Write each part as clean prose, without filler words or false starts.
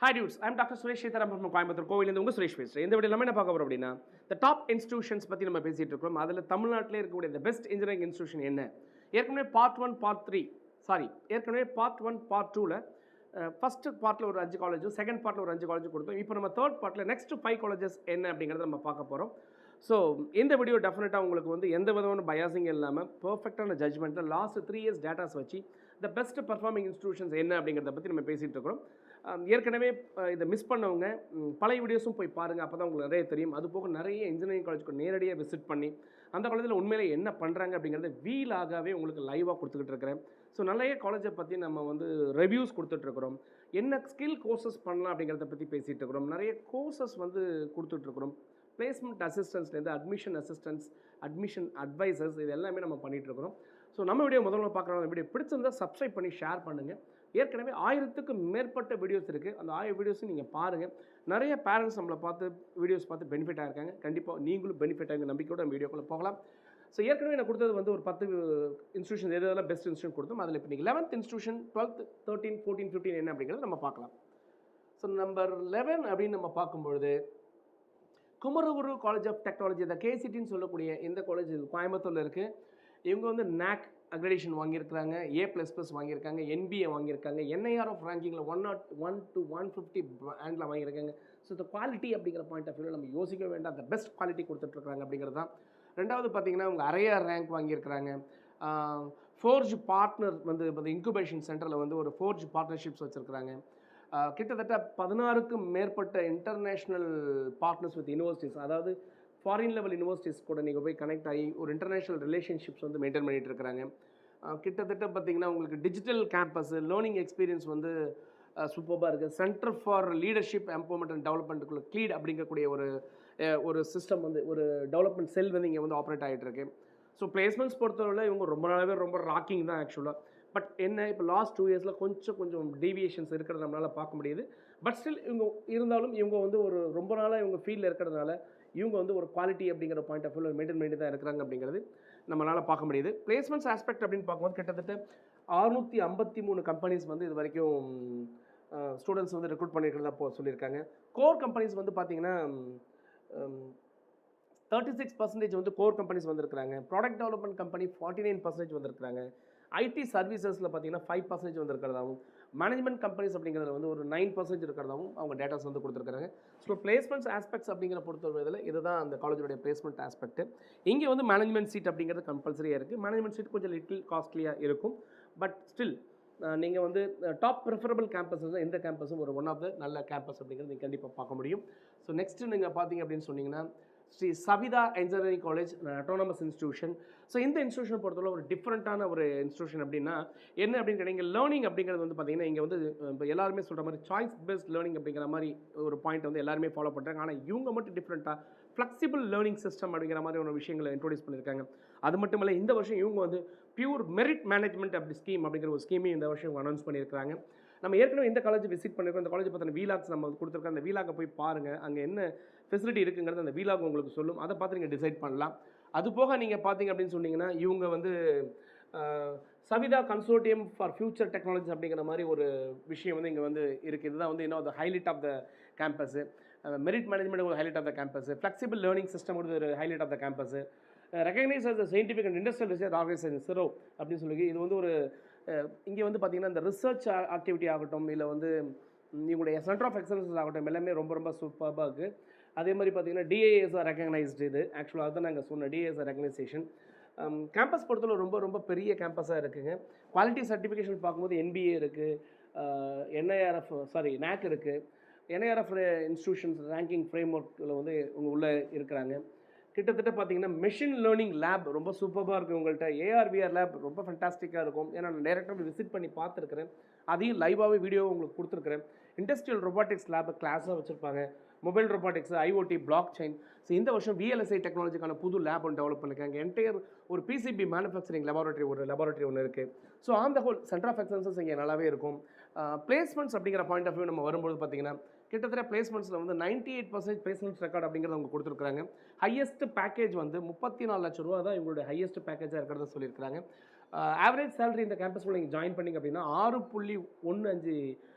Hi dudes, I'm Dr. Suresh Shetharam from Coimbatore கோவிலேருந்து உங்கள் சுரேஷ் பேசுகிறேன். இந்த வீடியோ என்ன பார்க்க போகிறோம் அப்படின்னா the டாப் இன்ஸ்டிடியூஷன்ஸ் பற்றி நம்ம பேசிகிட்டு இருக்கோம். அதில் தமிழ்நாட்டில் இருக்கக்கூடிய the பெஸ்ட் இன்ஜினியரிங் இன்ஸ்டியூஷன் என்ன, ஏற்கனவே பார்ட் 1 பார்ட் 3 ஏற்கனவே பார்ட் 1 பார்ட் 2ல் ஃபஸ்ட்டு பார்ட்டில் ஒரு 5 காலேஜும் செகண்ட் பார்ட்டில் ஒரு 5 காலேஜும் கொடுத்தோம். இப்போ நம்ம தேர்ட் பார்ட்டில் நெக்ஸ்ட் 5 காலேஜஸ் என்ன அப்படிங்கிறத நம்ம பார்க்க போகிறோம். ஸோ இந்த வீடியோ டெஃபினட்டாக உங்களுக்கு வந்து எந்த விதமான பயாசிங் இல்லாமல் பர்ஃபெக்டான ஜட்ஜ்மெண்ட்டில் லாஸ்ட் 3 இயர்ஸ் டேட்டாஸ் வச்சு த பெஸ்ட் பர்ஃபார்மிங் இன்ஸ்டிடியூஷன்ஸ் என்ன அப்படிங்கிறத பற்றி நம்ம பேசிகிட்டு இருக்கிறோம். ஏற்கனவே இதை மிஸ் பண்ணவங்க பழைய வீடியோஸும் போய் பாருங்கள், அப்போ தான் உங்களுக்கு நிறைய தெரியும். அது போக நிறைய இன்ஜினியரிங் காலேஜுக்கு நேரடியாக விசிட் பண்ணி அந்த காலேஜில் உண்மையிலே என்ன பண்ணுறாங்க அப்படிங்கிறத வீலாகவே உங்களுக்கு லைவாக கொடுத்துக்கிட்டு இருக்கிறேன். ஸோ நிறைய காலேஜை பற்றி நம்ம வந்து ரிவ்யூஸ் கொடுத்துட்ருக்குறோம், என்ன ஸ்கில் கோர்சஸ் பண்ணலாம் அப்படிங்கிறத பற்றி பேசிகிட்டு இருக்கிறோம். நிறைய கோர்சஸ் வந்து கொடுத்துட்ருக்குறோம். பிளேஸ்மெண்ட் அசிஸ்டன்ஸ்லேருந்து அட்மிஷன் அசிஸ்டன்ஸ், அட்மிஷன் அட்வைசர்ஸ், இது எல்லாமே நம்ம பண்ணிகிட்ருக்கிறோம். ஸோ நம்ம வீடியோ முதல்ல பார்க்குறவங்க வீடியோ பிடிச்சிருந்தால் சப்ஸ்கிரைப் பண்ணி ஷேர் பண்ணுங்கள். ஏற்கனவே 1000க்கும் மேற்பட்ட வீடியோஸ் இருக்குது. அந்த 1000 வீடியோஸும் நீங்கள் பாருங்கள். நிறைய பேரண்ட்ஸ் நம்மளை பார்த்து வீடியோஸ் பார்த்து பெனிஃபிட் ஆகிருக்காங்க. கண்டிப்பாக நீங்களும் பெனிஃபிட் ஆகிங்க நம்பிக்கையோட நம்ம வீடியோக்குள்ளே போகலாம். ஸோ ஏற்கனவே நான் கொடுத்தது வந்து ஒரு 10 இன்ஸ்டியூஷன் எதெல்லாம் பெஸ்ட் இன்ஸ்டியூஷன் கொடுத்தோம். அதில் இப்போ நீங்கள் 11th இன்ஸ்டியூஷன், 12th, 13, 14, 15 என்ன அப்படிங்கிறத நம்ம பார்க்கலாம். ஸோ நம்பர் 11 அப்படின்னு நம்ம பார்க்கும்பொழுது குமரகுரு காலேஜ் ஆஃப் டெக்னாலஜி, இந்த கேசிடின்னு சொல்லக்கூடிய இந்த காலேஜ் கோயம்புத்தூரில் இருக்குது. இவங்க வந்து NAC அக்ரெடிஷன் வாங்கியிருக்கிறாங்க, A++ வாங்கியிருக்காங்க, NBA வாங்கியிருக்காங்க, NIRF ரேங்கிங்கில் 101 to 150 ரேங்கில் வாங்கியிருக்காங்க. ஸோ இந்த குவாலிட்டி அப்படிங்கிற பாயிண்ட் ஆஃப் வியூவில் நம்ம யோசிக்க வேண்டாம், அந்த பெஸ்ட் குவாலிட்டி கொடுத்துட்ருக்காங்க அப்படிங்கிறது தான். ரெண்டாவது பார்த்தீங்கன்னா அவங்க அரையார் ரேங்க் வாங்கியிருக்கிறாங்க. ஃபோர்ஜ் பார்ட்னர் வந்து இப்போ இன்குபேஷன் சென்டரில் வந்து ஒரு ஃபோர்ஜ் பார்ட்னர்ஷிப்ஸ் வச்சுருக்கிறாங்க. கிட்டத்தட்ட 16க்கும் மேற்பட்ட இன்டர்நேஷ்னல் பார்ட்னர்ஸ் வித் யூனிவர்சிட்டிஸ், அதாவது ஃபாரின் லெவல் யூனிவர்சிட்டிஸ் கூட நீங்கள் போய் கனெக்ட் ஆகி ஒரு இன்டர்நேஷ்னல் ரிலேஷன்ஷிப்ஸ் வந்து மெயின்டைன் பண்ணிகிட்டு இருக்கிறாங்க. கிட்டத்தட்ட பார்த்திங்கன்னா உங்களுக்கு டிஜிட்டல் கேம்பஸ் லேர்னிங் எக்ஸ்பீரியன்ஸ் வந்து சூப்பராக இருக்குது. Centre for leadership empowerment and டெவலப்மெண்ட்டுக்குள்ள க்ளீட் அப்படிங்கக்கூடிய ஒரு சிஸ்டம் வந்து ஒரு டெவலப்மெண்ட் செல் வந்து இங்கே வந்து ஆப்ரேட் ஆகிட்டு இருக்கு. ஸோ பிளேஸ்மெண்ட்ஸ் பொறுத்தவரை இவங்க ரொம்ப நாளாகவே ரொம்ப ராக்கிங் தான் ஆக்சுவலாக. பட் என்ன இப்போ லாஸ்ட் 2 இயர்ஸில் கொஞ்சம் டீவியேஷன்ஸ் இருக்கிறத நம்மளால் பார்க்க முடியுது. பட் ஸ்டில் இவங்க வந்து ஒரு ரொம்ப நாளாக இவங்க ஃபீல்டில் இருக்கிறதுனால இவங்க வந்து ஒரு குவாலிட்டி அப்படிங்கிற பாயிண்ட் ஆஃப் வியூ மெயின்டைன் பண்ணி தான் இருக்கிறாங்க அப்படிங்கிறது நம்மளால் பார்க்க முடியுது. பிளேஸ்மெண்ட்ஸ் ஆஸ்பெக்ட் அப்படின்னு பார்க்கும்போது கிட்டத்தட்ட 653 கம்பெனிஸ் வந்து இது வரைக்கும் ஸ்டூடெண்ட்ஸ் வந்து ரெக்ரூட் பண்ணியிருக்கிறதா சொல்லியிருக்காங்க. கோர் கம்பெனிஸ் வந்து பார்த்திங்கன்னா 36% வந்து கோர் கம்பெனிஸ் வந்திருக்கிறாங்க. ப்ராடக்ட் டெவலப்மெண்ட் கம்பெனி 49% வந்திருக்கிறாங்க. ஐடி சர்வீசஸில் பார்த்தீங்கன்னா 5% வந்திருக்கிறதாகவும், மேனேஜ்மெண்ட் கம்பெனிஸ் அப்படிங்கிறதுல வந்து ஒரு 9% இருக்கிறதாகவும் அவங்க டேட்டாஸ் வந்து கொடுத்துருக்காங்க. ஸோ பிளேஸ்மெண்ட்ஸ் ஆஸ்பெக்ட்ஸ் அப்படிங்கிற பொறுத்தவரையில் இதுதான் அந்த காலேஜோடைய பிளேஸ்மெண்ட் ஆஸ்பெக்ட். இங்கே வந்து மேனேஜ்மெண்ட் சீட் அப்படிங்கிறது கம்பல்சரியாக இருக்குது. மேனேஜ்மெண்ட் சீட் கொஞ்சம் லிட்டில் காஸ்ட்லியாக இருக்கும். பட் ஸ்டில் நீங்கள் வந்து டாப் ப்ரிஃபரபிள் கேம்பஸஸ் இந்த கேம்பஸும் ஒரு ஒன் ஆஃப் த நல்ல கேம்பஸ் அப்படிங்கிறது நீங்கள் கண்டிப்பாக பார்க்க முடியும். ஸோ நெக்ஸ்ட்டு நீங்கள் பார்த்தீங்க அப்படின்னு சொன்னீங்கன்னா Sri Saveetha engineering college, autonomous institution. So இந்த இன்ஸ்டியூஷன் பொறுத்தவரை ஒரு டிஃப்ரெண்ட்டான ஒரு இன்ஸ்டியூஷன் அப்படின்னா என்ன அப்படின்னு கேட்டீங்க, லேர்னிங் அப்படிங்கிறது வந்து பார்த்தீங்கன்னா இங்கே வந்து இப்போ எல்லாருமே சொல்கிற மாதிரி சாய்ஸ் பேஸ்ட் லேர்னிங் அப்படிங்கிற மாதிரி ஒரு பாயிண்ட் வந்து எல்லாருமே ஃபாலோ பண்ணுறாங்க. ஆனால் இவங்க மட்டும் டிஃப்ரெண்ட்டாக ஃப்ளெக்சிபிள் லேர்னிங் சிஸ்டம் அப்படிங்கிற மாதிரி ஒரு விஷயங்களை இன்ட்ரோடியூஸ் பண்ணியிருக்காங்க. அது மட்டும் இல்லை, இந்த வருஷம் இவங்க வந்து பியூர் மெரிட் மேனேஜ்மெண்ட் அப்படி ஸ்கீம் அப்படிங்கிற ஒரு ஸ்கீமையும் இந்த வருஷம் அனௌன்ஸ் பண்ணியிருக்காங்க. நம்ம ஏற்கனவே இந்த காலேஜ் விசிட் பண்ணியிருக்கோம். இந்த காலேஜ் பார்த்தீங்கன்னா வீலாக்ஸ் நம்ம கொடுத்துருக்கோம். அந்த வீலாகை போய் பாருங்கள், அங்கே என்ன ஃபெசிலிட்டி இருக்குங்கிறது அந்த வீலாக் உங்களுக்கு சொல்லும். அதை பார்த்து நீங்கள் டிசைட் பண்ணலாம். அது போக நீங்கள் பார்த்தீங்க அப்படின்னு சொன்னீங்கன்னா இவங்க வந்து Saveetha consortium for future technologies அப்படிங்கிற மாதிரி ஒரு விஷயம் வந்து இங்கே வந்து இருக்குது. இதுதான் வந்து இன்னும் highlight of the campus. Merit management ஒரு highlight of the campus, flexible learning system ஒரு highlight of the campus, recognise as scientific and industrial research organisation SIRO அப்படின்னு சொல்லி இது வந்து ஒரு இங்கே வந்து பார்த்திங்கன்னா இந்த ரிசர்ச் ஆக்டிவிட்டி ஆகட்டும், இல்லை வந்து இவங்களுடைய சென்டர் ஆஃப் எக்ஸலன்ஸ் ஆகட்டும், எல்லாமே ரொம்ப சூப்பராக இருக்குது. அதே மாதிரி பார்த்திங்கன்னா டிஏஎஸ் ரெகக்னைஸ்டு, இது ஆக்சுவலாக தான் நாங்கள் சொன்ன டிஏஎஸ் ரெகக்னைசேஷன். கேம்பஸ் பொறுத்தவரை ரொம்ப பெரிய கேம்பஸாக இருக்குங்க. குவாலிட்டி சர்டிஃபிகேஷன் பார்க்கும்போது NBA இருக்குது, NAC இருக்குது. NIRF இன்ஸ்டியூஷன்ஸ் ரேங்கிங் ஃப்ரேம் ஒர்க்கில் வந்து இவங்க உள்ளே இருக்கிறாங்க. கிட்டத்தட்ட பார்த்தீங்கன்னா மெஷின் லேர்னிங் லேப் ரொம்ப சூப்பராக இருக்குது உங்கள்கிட்ட. AR/VR லேப் ரொம்ப ஃபண்டாஸ்டிக்காக இருக்கும். ஏன்னா நான் டைரெக்டாக விசிட் பண்ணி பார்த்துருக்கிறேன், அதையும் லைவாகவே வீடியோவை உங்களுக்கு கொடுத்துருக்குறேன். இண்டஸ்ட்ரியல் ரொபாட்டிக்ஸ் லேப் கிளாஸாக வச்சுருப்பாங்க. Mobile robotics, IoT, block chain. So இந்த வருஷம் VLSI டெக்னாலஜிக்கான புது லேப் ஒன்று டெவலப் பண்ணியிருக்காங்க. என்டையர் ஒரு PCB மேனுஃபேக்சரிங் லெபார்ட்டரி ஒன்று இருக்குது. So on the whole centre of excellences இங்கே நல்லாவே இருக்கும். பிளேஸ்மெண்ட்ஸ் அப்படிங்கிற பாயிண்ட் ஆஃப் வியூ நம்ம வரும்போது பார்த்தீங்கன்னா கிட்டத்தட்ட பிளேஸ்மெண்ட்ஸில் வந்து 98% பிளேஸ்மெண்ட்ஸ் ரெக்கார்ட் அப்படிங்கிறத அவங்க கொடுத்துருக்காங்க. ஹையஸ்ட் பேக்கேஜ் வந்து 34 லட்சம் ரூபா தான் இவங்களுடைய ஹையஸ்ட் பேக்கேஜாக இருக்கிறத சொல்லியிருக்காங்க. ஆவரேஜ் சேலரி இந்த கேம்பஸ்க்குள்ள நீங்கள் ஜாயின் பண்ணிங்க அப்படின்னா 6.15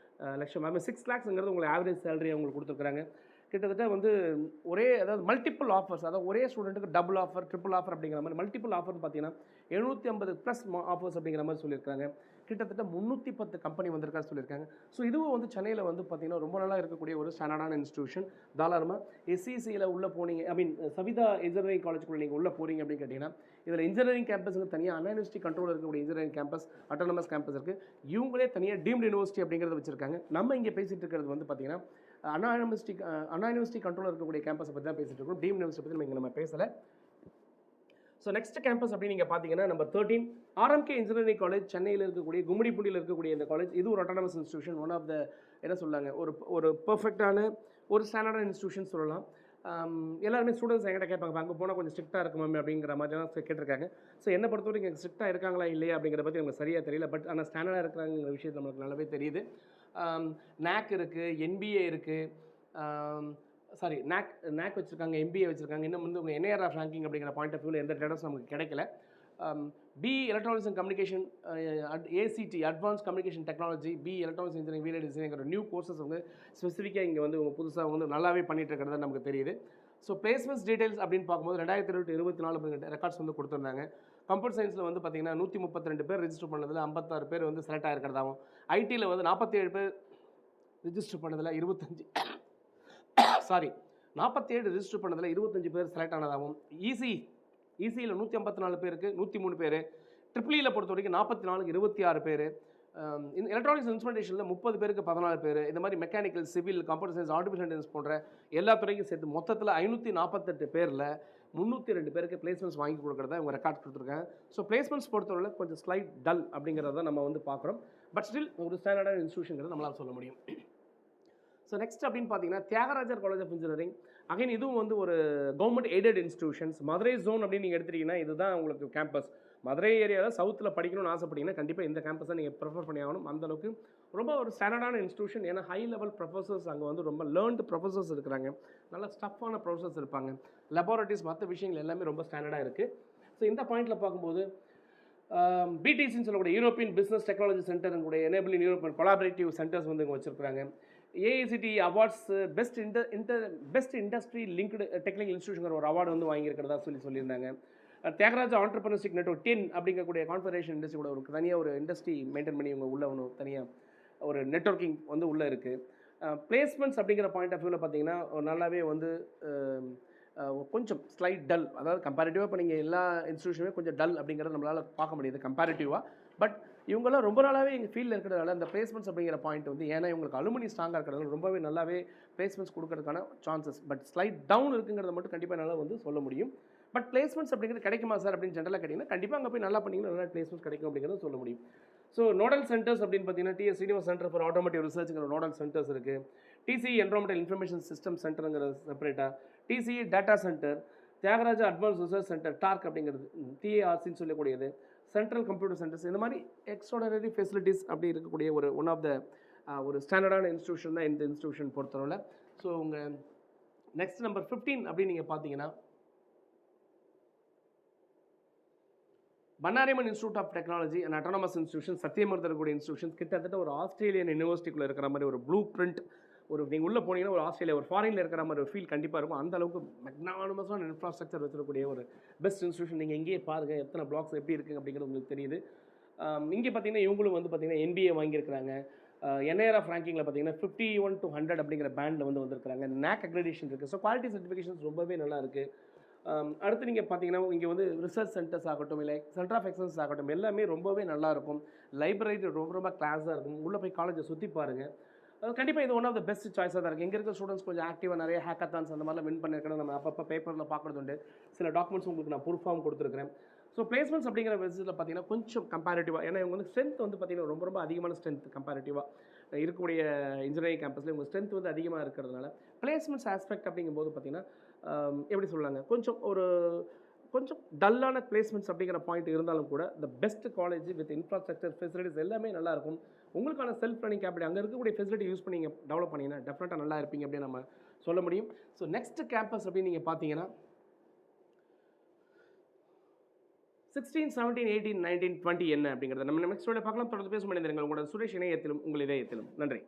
லட்சம், அது 6 lakhsங்கிறது உங்களுக்கு ஆவரேஜ் சேலரி அவங்களுக்கு கொடுத்துருக்காங்க. கிட்டத்தட்ட வந்து ஒரே அதாவது மல்டிபிள் ஆஃபர்ஸ், அதாவது ஒரே ஸ்டூடெண்ட்டுக்கு டபுள் ஆஃபர், ட்ரிபிள் ஆஃபர் அப்படிங்கிற மாதிரி மல்டிபிள் ஆஃபர்னு பார்த்தீங்கன்னா 750 ப்ளஸ் ஆஃபர்ஸ் அப்படிங்கிற மாதிரி சொல்லியிருக்காங்க. கிட்டத்தட்ட 310 கம்பெனி வந்திருக்காரு சொல்லியிருக்காங்க. ஸோ இதுவும் வந்து சென்னையில் வந்து பார்த்தீங்கன்னா ரொம்ப நாளாக இருக்கக்கூடிய ஒரு ஸ்டாண்டர்டான இன்ஸ்டியூஷன். தாராளமாக எஸ்சிசியில் உள்ளே போனீங்க, ஐ மீன் சவிதா இன்ஜினியரிங் காலேஜுக்குள்ளே நீங்கள் உள்ளே போகிறீங்க அப்படின்னு கேட்டிங்கன்னா, இதில் இன்ஜினியரிங் கேம்பஸுக்கு தனியாக அண்ணா யூனிவர்சிட்டி கண்ட்ரோல் இருக்கக்கூடிய இன்ஜினியரிங் கேம்பஸ், அட்டானமஸ் கேம்பஸ் இருக்குது. இவங்களே தனியாக டீம்டு யூனிவர்சிட்டி அப்படிங்கிறத வச்சிருக்காங்க. நம்ம இங்கே பேசிகிட்டு இருக்கிறது வந்து பார்த்தீங்கன்னா அண்ணா யூனிவர்சிட்டி கண்ட்ரோல் இருக்கக்கூடிய கேம்பஸை பற்றி தான் பேசிகிட்டு இருக்கோம். டீம் யூனிவர்சிட்டி பற்றி நம்ம பேசலை. ஸோ நெக்ஸ்ட் கேம்பஸ் அப்படின்னு நீங்கள் பார்த்தீங்கன்னா நம்பர் 13 ஆர்எம்கே இன்ஜினியரிங் காலேஜ், சென்னையில் இருக்கக்கூடிய கும்மிடிப்பூண்டியில் இருக்கக்கூடிய இந்த காலேஜ். இது ஒரு autonomous institution, one of the என்ன சொல்லாங்க, ஒரு பர்ஃபெக்டான ஒரு ஸ்டாண்டர்டான இன்ஸ்டியூஷன் சொல்லலாம். எல்லாருமே ஸ்டூடெண்ட்ஸ் என்கிட்ட கேட்பாங்க, அங்கே போனால் கொஞ்சம் ஸ்ட்ரிக்டாக இருக்கும் மேம் அப்படிங்கிற மாதிரிலாம் கேட்டிருக்காங்க. ஸோ என்னை பொறுத்தவரைக்கும் இங்கே ஸ்ட்ரிக்டாக இருக்காங்களா இல்லையா அப்படிங்கிற பற்றி எனக்கு சரியாக தெரியல. பட் ஆனால் ஸ்டாண்டர்டாக இருக்கிறாங்கிற விஷயம் நம்மளுக்கு நல்லாவே தெரியுது. நாக் இருக்குது, என்பிஏ இருக்குது, சாரி நாக் வச்சுருக்காங்க, எம்பிஏ வச்சுருக்காங்க. இன்னும் வந்து உங்கள் என்ஏஆர்எஃப் ரேங்கிங் அப்படிங்கிற பாயிண்ட் ஆஃப் வியூவில் எந்த டேட்டாஸ் நமக்கு கிடைக்கல. B electronics and communication, ACT advance communication technology, B electronics engineering, video டிசைனிங்கிற நியூ கோர்சஸ் வந்து ஸ்பெசிஃபிக்காக இங்கே வந்து உங்கள் புதுசாக வந்து நல்லாவே பண்ணிட்டு இருக்கிறது நமக்கு தெரியுது. ஸோ பிளேஸ்மெண்ட்ஸ் டீடைல்ஸ் அப்படின்னு பார்க்கும்போது 2024 அப்படிங்கிற ரெக்கார்ட்ஸ் வந்து கொடுத்துருந்தாங்க. கம்ப்யூட்டர் சயின்ஸில் வந்து பார்த்தீங்கன்னா 132 பேர் ரிஜிஸ்டர் பண்ணதில் 56 பேர் வந்து செலக்ட் ஆகிருக்கிறதாகவும், ஐடியில் வந்து 47 பேர் ரிஜிஸ்டர் பண்ணதில் 47 ரிஜிஸ்டர் பண்ணதில் 25 பேர் செலக்ட் ஆனதாகவும், இசியில் 154 பேருக்கு 103 பேர், ட்ரிபிளியில் பொறுத்த வரைக்கும் 44க்கு 26 பேர், எலக்ட்ரானிக்ஸ் இன்ஸ்ட்ருமெண்டேஷனில் 30 பேருக்கு 14 பேர், இந்த மாதிரி mechanical, civil, computer science, artificial intelligence போன்ற எல்லா துறைக்கும் சேர்த்து மொத்தத்தில் 548 பேரில் 302 பேருக்கு பிளேஸ்மெண்ட்ஸ் வாங்கி கொடுக்குறதா இவங்க ரெக்கார்ட் கொடுத்துருக்காங்க. ஸோ பிளேஸ்மெண்ட்ஸ் பொறுத்தவரை கொஞ்சம் ஸ்லைட் டல் அப்படிங்கிறத நம்ம வந்து பார்க்குறோம். பட் ஸ்டில் ஒரு ஸ்டாண்டர்டான இன்ஸ்டியூஷன்ங்கிறத நம்மளால் சொல்ல முடியும். ஸோ நெக்ஸ்ட் அப்படின்னு பார்த்தீங்கன்னா Thiagarajar college of engineering. Again இதுவும் வந்து ஒரு government aided institutions. Madurai zone அப்படின்னு நீங்கள் எடுத்துட்டீங்கன்னா இதுதான் உங்களுக்கு கேம்பஸ். மதுரை ஏரியாவில் சவுத்தில் படிக்கணும்னு ஆசைப்பட்டீங்கன்னா கண்டிப்பாக இந்த கேம்பஸை நீங்கள் ப்ரிஃபர் பண்ணி ஆகணும். அந்தளவுக்கு ரொம்ப ஒரு ஸ்டாண்டர்டான இன்ஸ்டியூஷன். ஏன்னா ஹை லெவல் ப்ரொஃபஸர்ஸ் அங்கே வந்து ரொம்ப லேர்ன்டு ப்ரொஃபஸர்ஸ் இருக்கிறாங்க, நல்ல ஸ்டஃப்பான ப்ரொஃபஸர்ஸ் இருப்பாங்க. லெபார்ட்டரிஸ் மற்ற விஷயங்கள் எல்லாமே ரொம்ப ஸ்டாண்டர்டாக இருக்குது. ஸோ இந்த பாயிண்டில் பார்க்கும்போது பிடிசின்னு சொல்லக்கூடிய யூரோப்பியன் பிஸ்னஸ் டெக்னாலஜி சென்டர் கூட எனேபிளிங் யூரோப்பியன் கொலாபரேட்டிவ் சென்டர்ஸ் வந்து இங்கே வச்சுருக்காங்க. AICTE awards best industry linked technical institution ஒரு அவார்டு வந்து வாங்கியிருக்கிறதா சொல்லியிருந்தாங்க. தியாகராஜ ஆண்டர்பிரினர்ஷிப் நெட்வொர்க் 10 அப்படிங்கக்கூடிய கான்ஃபெடரேஷன் இண்டஸ்ட்ரி கூட ஒரு தனியாக ஒரு இண்டஸ்ட்ரி மெயின்டைன் பண்ணி இவங்க உள்ள ஒன்று தனியாக ஒரு நெட்வொர்க்கிங் வந்து உள்ளே இருக்குது. பிளேஸ்மெண்ட்ஸ் அப்படிங்கிற பாயிண்ட் ஆஃப் வியூவில் பார்த்தீங்கன்னா நல்லாவே வந்து கொஞ்சம் ஸ்லைட் டல், அதாவது கம்பேரிட்டிவாக இப்போ நீங்கள் எல்லா இன்ஸ்டியூஷனுமே கொஞ்சம் டல் அப்படிங்கிறத நம்மளால் பார்க்க முடியுது கம்பேரிட்டிவாக. பட் இவங்கெல்லாம் ரொம்ப நாளாகவே எங்கள் ஃபீல்டில் இருக்கிறதால அந்த பிளேஸ்மெண்ட்ஸ் அப்படிங்கிற பாயிண்ட் வந்து ஏன்னா இவங்களுக்கு அலுமினி ஸ்ட்ராங்காக இருக்கிறதால ரொம்பவே நல்லாவே பிளேஸ்மெண்ட்ஸ் கொடுக்கறதுக்கான சான்சஸ். பட் ஸ்லைட் டவுன் இருக்குங்கிறத மட்டும் கண்டிப்பாக என்னால் வந்து சொல்ல முடியும். பட் பிளேஸ்மெண்ட்ஸ் அப்படிங்கிறது கிடைக்குமா சார் அப்படின்னு ஜென்ரலாக கேட்டிங்கன்னா கண்டிப்பாக அங்கே போய் நல்லா பண்ணிங்கன்னா நல்லா பிளேஸ்மெண்ட்ஸ் கிடைக்கும் அப்படிங்கிறத சொல்ல முடியும். ஸோ நோடல் சென்டர்ஸ் அப்படின்னு பார்த்தீங்கன்னா TS Srinivas centre for automotive ரிசர்ச்ங்கிற நோடல் சென்டர்ஸ் இருக்குது. டிசிஇ என்வரான்மெண்டல் இன்ஃபர்மேஷன் சிஸ்டம் சென்டருங்கிற செப்பரேட்டாக, TCE data centre, Thiagaraja advance research centre TARC அப்படிங்கிறது, டிஏஆர்சின்னு சொல்லக்கூடியது, சென்ட்ரல் கம்ப்யூட்டர் சென்டர்ஸ், இந்த மாதிரி எக்ஸ்ட்ராடனரி ஃபெசிலிட்டிஸ் அப்படி இருக்கக்கூடிய ஒரு ஒன் ஆஃப் த ஒரு ஸ்டாண்டர்டான இன்ஸ்டியூஷன் தான் இந்த இன்ஸ்டியூஷன் பொறுத்தவரை. ஸோ உங்கள் நெக்ஸ்ட் நம்பர் 15 அப்படின்னு நீங்கள் பார்த்தீங்கன்னா Bannariamman institute of technology and autonomous institution, Sathyamurthy இருக்கக்கூடிய இன்ஸ்டியூஷன். கிட்டத்தட்ட ஒரு ஆஸ்திரேலியன் யூனிவர்சிட்டிக்குள்ளே இருக்கிற மாதிரி ஒரு ப்ளூ பிரிண்ட், ஒரு நீங்கள் உள்ளே போனீங்கன்னா ஒரு ஆஸ்திரேலியா ஒரு ஃபாரினில் இருக்கிற மாதிரி ஒரு ஃபீல் கண்டிப்பாக இருக்கும். அந்த அளவுக்கு மெக்னானமஸான இன்ஃப்ராஸ்ட்ரக்சர் வச்சிருக்கக்கூடிய ஒரு பெஸ்ட் இன்ஸ்டியூஷன். நீங்கள் எங்கேயே பாருங்கள் எத்தனை பிளாக்ஸ் எப்படி இருக்குது அப்படிங்கிறது உங்களுக்கு தெரியுது. இங்கே பார்த்தீங்கன்னா இவங்களும் வந்து பார்த்தீங்கன்னா என்பிஏ வாங்கியிருக்கிறாங்க. என்ஐஆர்எஃப் ரேங்கிங்கில் பார்த்தீங்கன்னா 51 to 100 அப்படிங்கிற பேண்டில் வந்து வந்திருக்காங்க. நாக் அக்ரெடிஷன் இருக்குது. ஸோ குவாலிட்டி சர்டிஃபிகேஷன்ஸ் ரொம்பவே நல்லா இருக்குது. அடுத்து நீங்கள் பார்த்தீங்கன்னா இங்கே வந்து ரிசர்ச் சென்டர்ஸ் ஆகட்டும், இல்லை சென்டர் ஆஃப் எக்ஸலன்ஸ் ஆகட்டும், எல்லாமே ரொம்பவே நல்லாயிருக்கும். லைப்ரரி ரொம்ப கிளாஸாக இருக்கும். உள்ளே போய் காலேஜை சுற்றி பாருங்கள். கண்டிப்பாக இது ஒன் ஆஃப் த பெஸ்ட் சாய்ஸாக தான் இருக்குது. இங்கே இருக்க ஸ்டூடெண்ட்ஸ் கொஞ்சம் ஆக்டிவாக நிறைய ஹேக்கத்தான்ஸ் அந்த மாதிரிலாம் வின் பண்ணியிருக்கேன். நம்ம அப்பப்போ பேப்பரில் பார்க்குறது உண்டு. சில டாக்குமெண்ட்ஸ் உங்களுக்கு நான் ப்ரூஃப் ஃபார்ம் கொடுத்துருக்கிறேன். ஸோ பிளேஸ்மெண்ட்ஸ் அப்படிங்கிற விஷயத்தில் பார்த்தீங்கன்னா கொஞ்சம் கம்பேரிட்டிவாக, ஏன்னா இவங்க வந்து ஸ்ட்ரென்த் வந்து பார்த்தீங்கன்னா ரொம்ப அதிகமான ஸ்ட்ரென்த் கம்பேரிட்டிவாக இருக்கக்கூடிய இன்ஜினியரிங் கேம்பஸில் இவங்க ஸ்ட்ரென்த் வந்து அதிகமாக இருக்கிறதுனால பிளேஸ்மெண்ட்ஸ் ஆஸ்பெக்ட் அப்படிங்கும்போது பார்த்தீங்கன்னா எப்படி சொல்லலாங்க, கொஞ்சம் டல்லான பிளேஸ்மெண்ட்ஸ் அப்படிங்கிற பாயிண்ட் இருந்தாலும் கூட the best college with infrastructure facilities எல்லாமே நல்லாயிருக்கும். உங்களுக்கான செல்ஃப் லேர்னிங் கேபிலிட்டி அங்கே இருக்கக்கூடிய ஃபெசிலிட்டி யூஸ் பண்ணி நீங்கள் டெவலப் பண்ணிங்கன்னா டெஃபினட்டாக நல்லா இருப்பீங்க அப்படின்னு நம்ம சொல்ல முடியும். ஸோ நெக்ஸ்ட் கேம்பஸ் அப்படின்னு நீங்கள் பார்த்தீங்கன்னா 16, 17, 18, 19, 20 என்ன அப்படிங்கிறத நம்ம நெக்ஸ்ட் பார்க்கலாம். தொடர்ந்து பேச முடிந்திருங்கள். உங்களோட சுரேஷ் இணையத்திலும் உங்கள் இதயத்திலும். நன்றி.